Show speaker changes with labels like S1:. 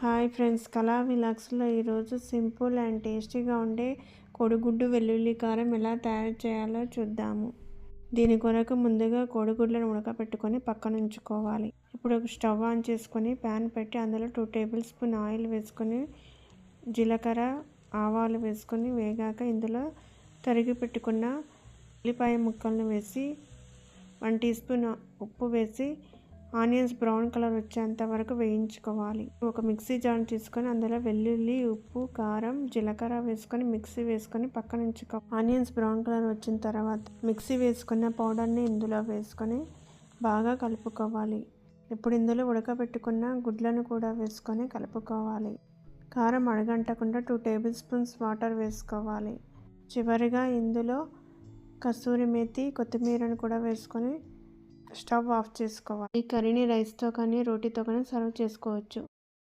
S1: Hi friends, కళా విలాక్స్లో ఈరోజు simple and టేస్టీగా ఉండే కోడిగుడ్డు వెల్లుల్లి కారం ఎలా తయారు చేయాలో చూద్దాము. దీని కొరకు ముందుగా కోడిగుడ్లను ఉడకపెట్టుకొని పక్కన ఉంచుకోవాలి. ఇప్పుడు ఒక స్టవ్ ఆన్ చేసుకొని ప్యాన్ పెట్టి అందులో 2 టేబుల్ స్పూన్ ఆయిల్ వేసుకొని జీలకర్ర ఆవాలు వేసుకొని వేగాక ఇందులో తరిగి పెట్టుకున్న ఉల్లిపాయ ముక్కలను వేసి 1 టీ స్పూన్ ఉప్పు వేసి ఆనియన్స్ బ్రౌన్ కలర్ వచ్చేంత వరకు వేయించుకోవాలి. ఒక మిక్సీ జార్ తీసుకొని అందులో వెల్లుల్లి, ఉప్పు, కారం, జీలకర్ర వేసుకొని మిక్సీ వేసుకొని పక్కన ఉంచుకో. ఆనియన్స్ బ్రౌన్ కలర్ వచ్చిన తర్వాత మిక్సీ వేసుకున్న పౌడర్ని ఇందులో వేసుకొని బాగా కలుపుకోవాలి. ఇప్పుడు ఇందులో ఉడకబెట్టుకున్న గుడ్లను కూడా వేసుకొని కలుపుకోవాలి. కారం అడగంటకుండా 2 టేబుల్ స్పూన్స్ వాటర్ వేసుకోవాలి. చివరిగా ఇందులో కసూరి మేతి, కొత్తిమీరను కూడా వేసుకొని స్టవ్ ఆఫ్ చేసుకోవాలి. ఈ కర్రీని రైస్తో కానీ రోటీతో కానీ సర్వ్ చేసుకోవచ్చు.